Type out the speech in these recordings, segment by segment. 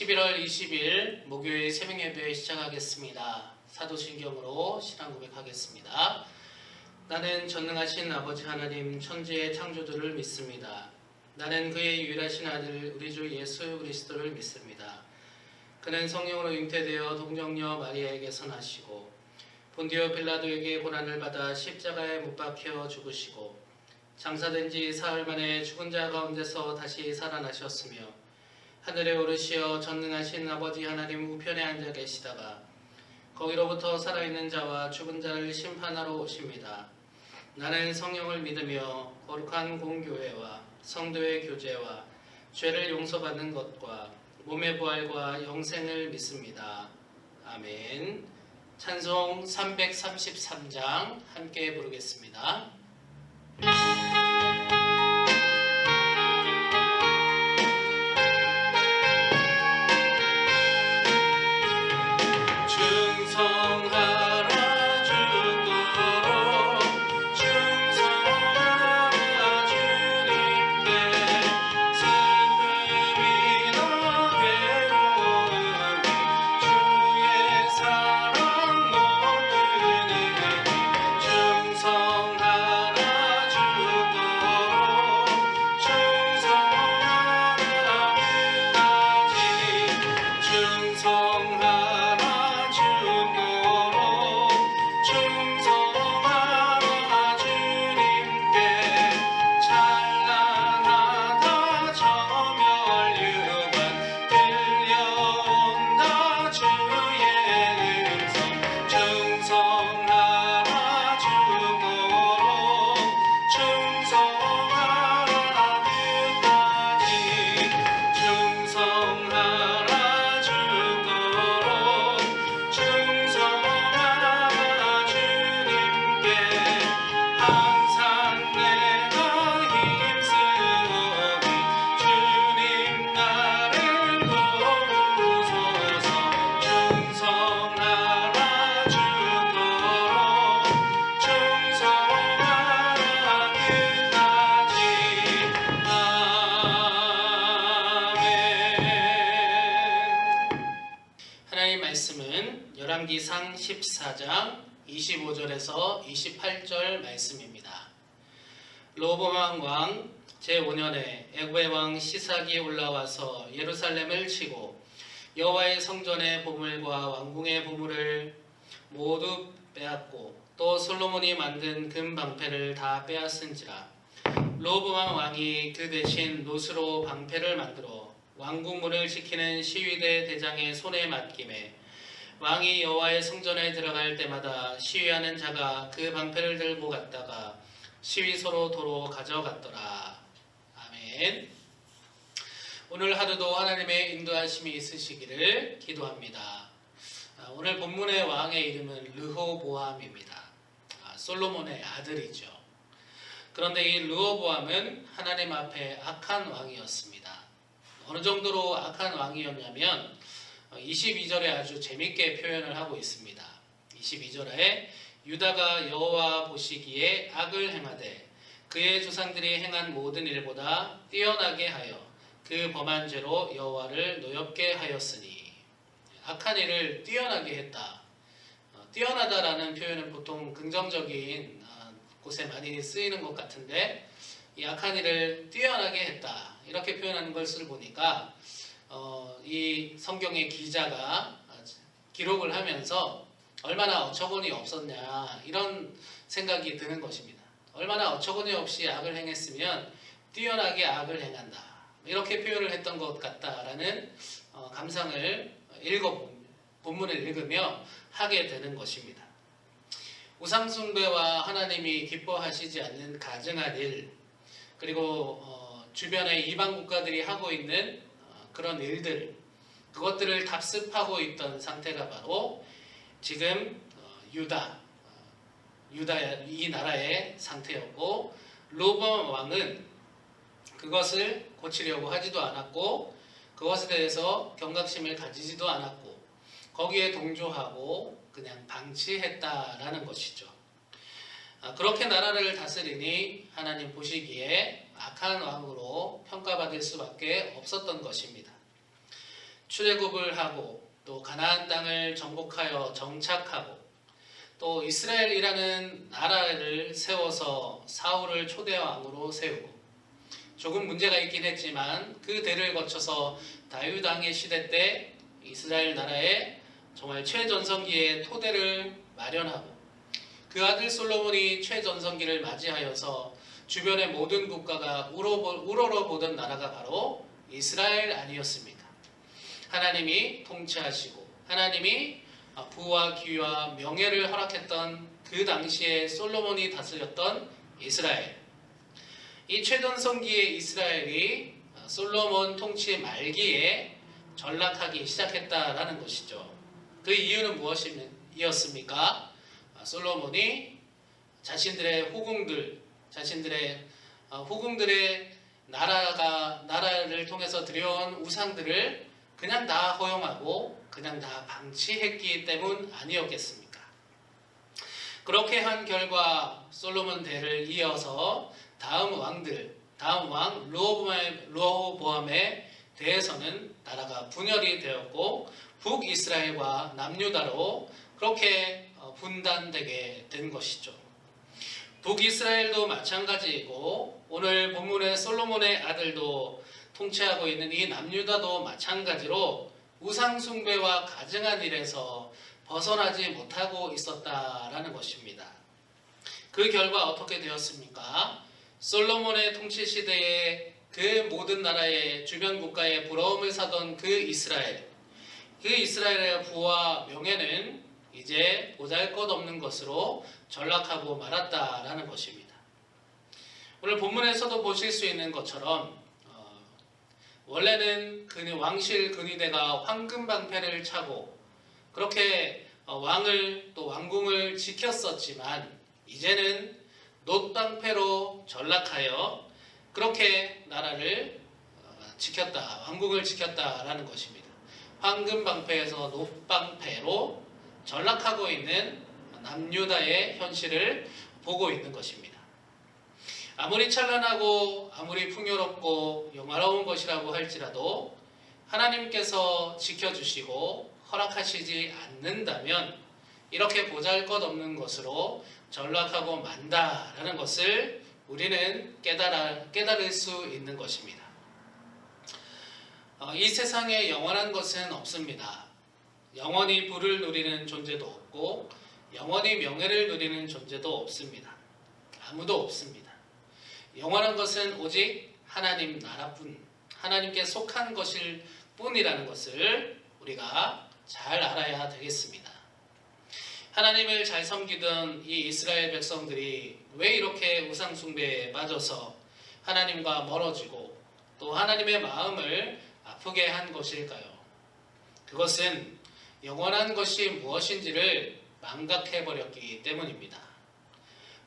11월 20일 목요일 새벽 예배 시작하겠습니다. 사도신경으로 신앙 고백하겠습니다. 나는 전능하신 아버지 하나님 천지의 창조주를 믿습니다. 나는 그의 유일하신 아들 우리 주 예수 그리스도를 믿습니다. 그는 성령으로 잉태되어 동정녀 마리아에게서 나시고 본디오 빌라도에게 고난을 받아 십자가에 못 박혀 죽으시고 장사된 지 사흘 만에 죽은 자 가운데서 다시 살아나셨으며 하늘에 오르시어 전능하신 아버지 하나님 우편에 앉아 계시다가 거기로부터 살아있는 자와 죽은 자를 심판하러 오십니다. 나는 성령을 믿으며 거룩한 공교회와 성도의 교제와 죄를 용서받는 것과 몸의 부활과 영생을 믿습니다. 아멘. 찬송 333장 함께 부르겠습니다. 열왕기상 14장 25절에서 28절 말씀입니다. 르호보암 왕 제5년에 애굽의 왕 시삭이 올라와서 예루살렘을 치고 여호와의 성전의 보물과 왕궁의 보물을 모두 빼앗고 또 솔로몬이 만든 금 방패를 다 빼앗은지라. 르호보암 왕이 그 대신 노스로 방패를 만들어 왕궁문을 지키는 시위대 대장의 손에 맡김에 왕이 여호와의 성전에 들어갈 때마다 시위하는 자가 그 방패를 들고 갔다가 시위소로 도로 가져갔더라. 아멘. 오늘 하루도 하나님의 인도하심이 있으시기를 기도합니다. 오늘 본문의 왕의 이름은 르호보암입니다. 솔로몬의 아들이죠. 그런데 이 르호보암은 하나님 앞에 악한 왕이었습니다. 어느 정도로 악한 왕이었냐면 22절에 아주 재밌게 표현을 하고 있습니다. 22절에 유다가 여호와 보시기에 악을 행하되 그의 조상들이 행한 모든 일보다 뛰어나게 하여 그 범한 죄로 여호와를 노엽게 하였으니. 악한 일을 뛰어나게 했다. 뛰어나다라는 표현은 보통 긍정적인 곳에 많이 쓰이는 것 같은데 이 악한 일을 뛰어나게 했다 이렇게 표현하는 것을 보니까 이 성경의 기자가 기록을 하면서 얼마나 어처구니 없었냐 이런 생각이 드는 것입니다. 얼마나 어처구니 없이 악을 행했으면 뛰어나게 악을 행한다 이렇게 표현을 했던 것 같다라는 감상을 본문을 읽으며 하게 되는 것입니다. 우상숭배와 하나님이 기뻐하시지 않는 가증한 일, 그리고 주변의 이방 국가들이 하고 있는 그런 일들, 그것들을 답습하고 있던 상태가 바로 지금 유다 이 나라의 상태였고, 르호보암 왕은 그것을 고치려고 하지도 않았고 그것에 대해서 경각심을 가지지도 않았고 거기에 동조하고 그냥 방치했다라는 것이죠. 그렇게 나라를 다스리니 하나님 보시기에 악한 왕으로 평가받을 수밖에 없었던 것입니다. 출애굽을 하고 또 가나안 땅을 정복하여 정착하고 또 이스라엘이라는 나라를 세워서 사울을 초대 왕으로 세우고 조금 문제가 있긴 했지만 그 대를 거쳐서 다윗 왕의 시대 때 이스라엘 나라의 정말 최전성기의 토대를 마련하고 그 아들 솔로몬이 최전성기를 맞이하여서 주변의 모든 국가가 우러러보던 나라가 바로 이스라엘 아니었습니까? 하나님이 통치하시고 하나님이 부와 기와 명예를 허락했던 그 당시에 솔로몬이 다스렸던 이스라엘, 이 최전성기의 이스라엘이 솔로몬 통치 말기에 전락하기 시작했다라는 것이죠. 그 이유는 무엇이었습니까? 솔로몬이 자신들의 후궁들의 나라를 통해서 들여온 우상들을 그냥 다 허용하고 그냥 다 방치했기 때문 아니었겠습니까? 그렇게 한 결과 솔로몬 대를 이어서 다음 왕 르호보암에 대해서는 나라가 분열이 되었고 북이스라엘과 남유다로 그렇게 분단되게 된 것이죠. 북이스라엘도 마찬가지이고 오늘 본문의 솔로몬의 아들도 통치하고 있는 이 남유다도 마찬가지로 우상숭배와 가증한 일에서 벗어나지 못하고 있었다라는 것입니다. 그 결과 어떻게 되었습니까? 솔로몬의 통치 시대에 그 모든 나라의 주변 국가에 부러움을 사던 그 이스라엘의 부와 명예는 이제 보잘것없는 것으로 전락하고 말았다라는 것입니다. 오늘 본문에서도 보실 수 있는 것처럼 원래는 왕실 근위대가 황금방패를 차고 그렇게 왕을 또 왕궁을 지켰었지만 이제는 놋방패로 전락하여 그렇게 나라를 지켰다, 왕국을 지켰다라는 것입니다. 황금방패에서 놋방패로 전락하고 있는 남유다의 현실을 보고 있는 것입니다. 아무리 찬란하고 아무리 풍요롭고 영화로운 것이라고 할지라도 하나님께서 지켜주시고 허락하시지 않는다면 이렇게 보잘것없는 것으로 전락하고 만다라는 것을 우리는 깨달을 수 있는 것입니다. 이 세상에 영원한 것은 없습니다. 영원히 부를 누리는 존재도 없고 영원히 명예를 누리는 존재도 없습니다. 아무도 없습니다. 영원한 것은 오직 하나님 나라뿐, 하나님께 속한 것일 뿐이라는 것을 우리가 잘 알아야 되겠습니다. 하나님을 잘 섬기던 이 이스라엘 백성들이 왜 이렇게 우상숭배에 빠져서 하나님과 멀어지고 또 하나님의 마음을 아프게 한 것일까요? 그것은 영원한 것이 무엇인지를 망각해버렸기 때문입니다.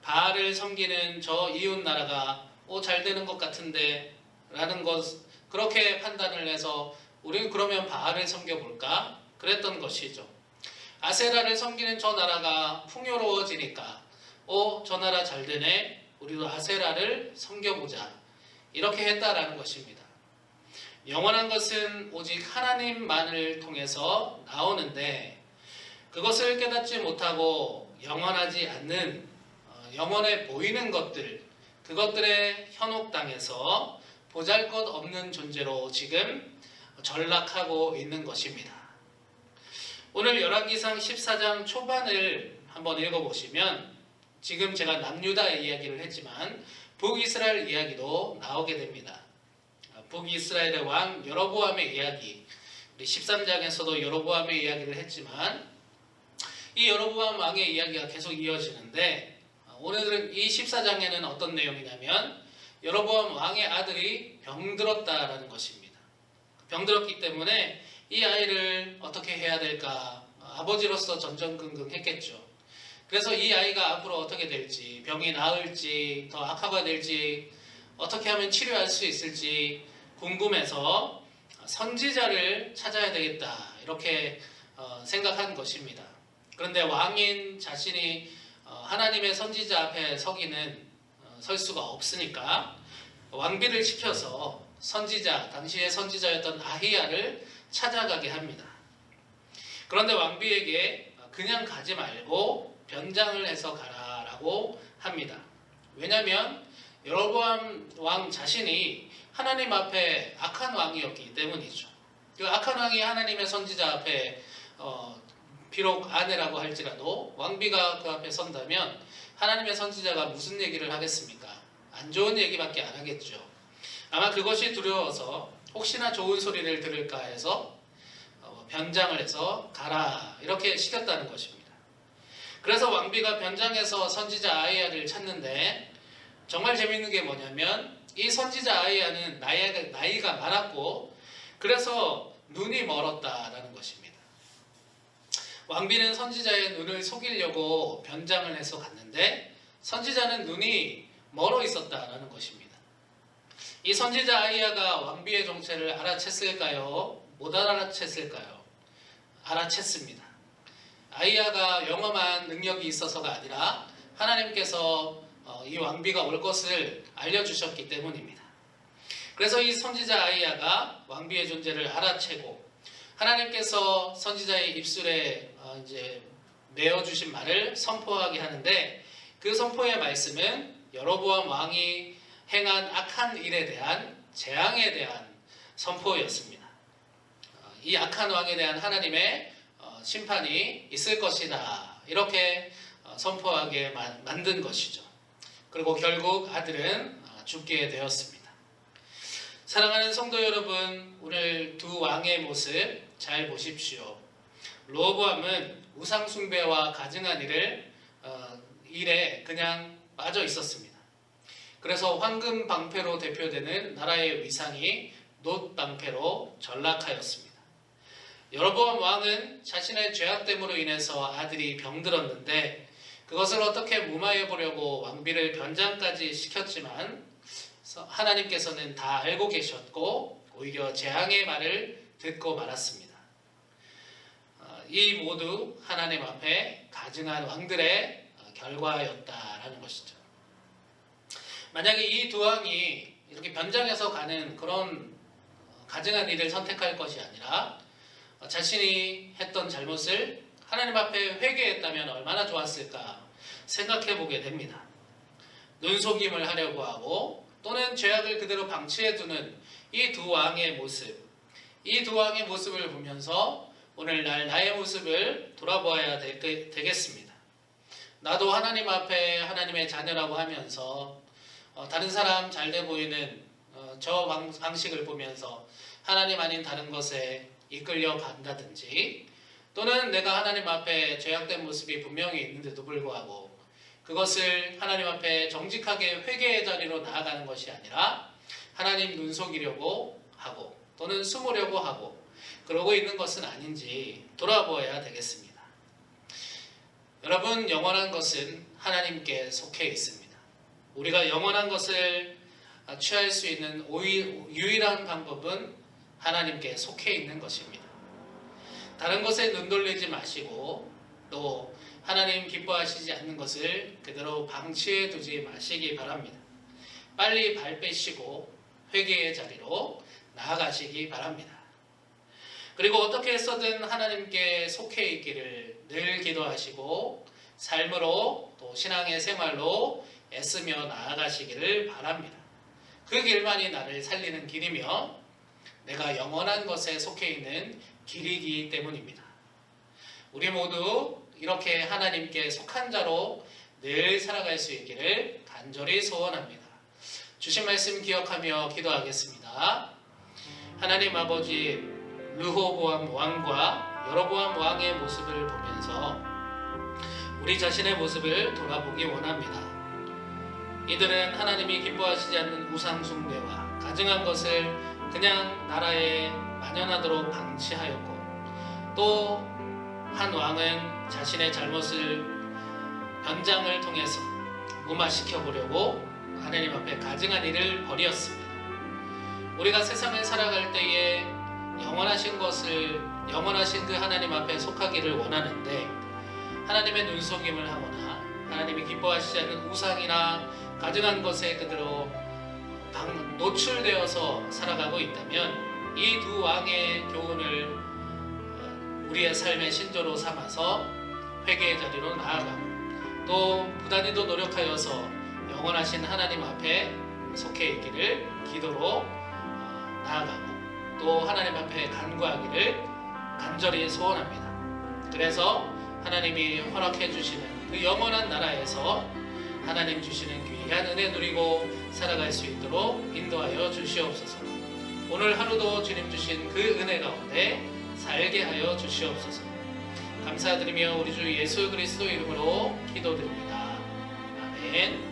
바알을 섬기는 저 이웃 나라가 잘 되는 것 같은데 라는 것, 그렇게 판단을 해서 우리는 그러면 바알을 섬겨볼까? 그랬던 것이죠. 아세라를 섬기는 저 나라가 풍요로워지니까 저 나라 잘 되네, 우리도 아세라를 섬겨보자, 이렇게 했다라는 것입니다. 영원한 것은 오직 하나님만을 통해서 나오는데 그것을 깨닫지 못하고 영원하지 않는 영원해 보이는 것들, 그것들의 현혹당해서 보잘것없는 존재로 지금 전락하고 있는 것입니다. 오늘 열왕기상 14장 초반을 한번 읽어보시면 지금 제가 남유다의 이야기를 했지만 북이스라엘 이야기도 나오게 됩니다. 북이스라엘의 왕 여로보암의 이야기, 우리 13장에서도 여로보암의 이야기를 했지만 이 여로보암 왕의 이야기가 계속 이어지는데 오늘은 이 14장에는 어떤 내용이냐면 여로보암 왕의 아들이 병들었다라는 것입니다. 병들었기 때문에 이 아이를 어떻게 해야 될까 아버지로서 전전긍긍했겠죠. 그래서 이 아이가 앞으로 어떻게 될지, 병이 나을지 더 악화가 될지 어떻게 하면 치료할 수 있을지 궁금해서 선지자를 찾아야 되겠다, 이렇게 생각한 것입니다. 그런데 왕인 자신이 하나님의 선지자 앞에 설 수가 없으니까 왕비를 시켜서 선지자, 당시의 선지자였던 아히야를 찾아가게 합니다. 그런데 왕비에게 그냥 가지 말고 변장을 해서 가라라고 합니다. 왜냐하면 여로보암 왕 자신이 하나님 앞에 악한 왕이었기 때문이죠. 그 악한 왕이 하나님의 선지자 앞에 비록 아내라고 할지라도 왕비가 그 앞에 선다면 하나님의 선지자가 무슨 얘기를 하겠습니까? 안 좋은 얘기밖에 안 하겠죠. 아마 그것이 두려워서 혹시나 좋은 소리를 들을까 해서 변장을 해서 가라 이렇게 시켰다는 것입니다. 그래서 왕비가 변장해서 선지자 아히야를 찾는데 정말 재밌는 게 뭐냐면 이 선지자 아히야는 나이가 많았고 그래서 눈이 멀었다라는 것입니다. 왕비는 선지자의 눈을 속이려고 변장을 해서 갔는데 선지자는 눈이 멀어 있었다라는 것입니다. 이 선지자 아히야가 왕비의 정체를 알아챘을까요? 못 알아챘을까요? 알아챘습니다. 아히야가 영험한 능력이 있어서가 아니라 하나님께서 이 왕비가 올 것을 알려주셨기 때문입니다. 그래서 이 선지자 아히야가 왕비의 존재를 알아채고 하나님께서 선지자의 입술에 이제 내어주신 말을 선포하게 하는데 그 선포의 말씀은 여로보암 왕이 행한 악한 일에 대한 재앙에 대한 선포였습니다. 이 악한 왕에 대한 하나님의 심판이 있을 것이다 이렇게 선포하게 만든 것이죠. 그리고 결국 아들은 죽게 되었습니다. 사랑하는 성도 여러분, 오늘 두 왕의 모습 잘 보십시오. 르호보암은 우상 숭배와 가증한 일에 그냥 빠져 있었습니다. 그래서 황금 방패로 대표되는 나라의 위상이 놋 방패로 전락하였습니다. 여로보암 왕은 자신의 죄악됨으로 인해서 아들이 병들었는데 그것을 어떻게 무마해 보려고 왕비를 변장까지 시켰지만 하나님께서는 다 알고 계셨고 오히려 재앙의 말을 듣고 말았습니다. 이 모두 하나님 앞에 가증한 왕들의 결과였다라는 것이죠. 만약에 이 두 왕이 이렇게 변장해서 가는 그런 가증한 일을 선택할 것이 아니라 자신이 했던 잘못을 하나님 앞에 회개했다면 얼마나 좋았을까 생각해 보게 됩니다. 눈속임을 하려고 하고 또는 죄악을 그대로 방치해 두는 이 두 왕의 모습, 이 두 왕의 모습을 보면서 오늘날 나의 모습을 돌아보아야 되겠습니다. 나도 하나님 앞에 하나님의 자녀라고 하면서 다른 사람 잘돼 보이는 저 방식을 보면서 하나님 아닌 다른 것에 이끌려 간다든지 또는 내가 하나님 앞에 죄악된 모습이 분명히 있는데도 불구하고 그것을 하나님 앞에 정직하게 회개의 자리로 나아가는 것이 아니라 하나님 눈속이려고 하고 또는 숨으려고 하고 그러고 있는 것은 아닌지 돌아보아야 되겠습니다. 여러분, 영원한 것은 하나님께 속해 있습니다. 우리가 영원한 것을 취할 수 있는 유일한 방법은 하나님께 속해 있는 것입니다. 다른 것에 눈 돌리지 마시고 또 하나님 기뻐하시지 않는 것을 그대로 방치해 두지 마시기 바랍니다. 빨리 발 빼시고 회개의 자리로 나아가시기 바랍니다. 그리고 어떻게 해서든 하나님께 속해 있기를 늘 기도하시고 삶으로 또 신앙의 생활로 애쓰며 나아가시기를 바랍니다. 그 길만이 나를 살리는 길이며 내가 영원한 것에 속해 있는 길이기 때문입니다. 우리 모두 이렇게 하나님께 속한 자로 늘 살아갈 수 있기를 간절히 소원합니다. 주신 말씀 기억하며 기도하겠습니다. 하나님 아버지, 르호보암 왕과 여로보암 왕의 모습을 보면서 우리 자신의 모습을 돌아보기 원합니다. 이들은 하나님이 기뻐하시지 않는 우상 숭배와 가증한 것을 그냥 나라에 만연하도록 방치하였고 또 한 왕은 자신의 잘못을 변장을 통해서 무마시켜 보려고 하나님 앞에 가증한 일을 벌였습니다. 우리가 세상을 살아갈 때에 영원하신 그 하나님 앞에 속하기를 원하는데 하나님의 눈속임을 하거나 하나님이 기뻐하시지 않는 우상이나 가증한 것에 그대로 노출되어서 살아가고 있다면 이 두 왕의 교훈을 우리의 삶의 신조로 삼아서 회개의 자리로 나아가고 또 부단히도 노력하여서 영원하신 하나님 앞에 속해 있기를 기도로 나아가고 또 하나님 앞에 간구하기를 간절히 소원합니다. 그래서 하나님이 허락해 주시는 그 영원한 나라에서 하나님 주시는 귀한 은혜 누리고 살아갈 수 있도록 인도하여 주시옵소서. 오늘 하루도 주님 주신 그 은혜 가운데 살게 하여 주시옵소서. 감사드리며 우리 주 예수 그리스도 이름으로 기도드립니다. 아멘.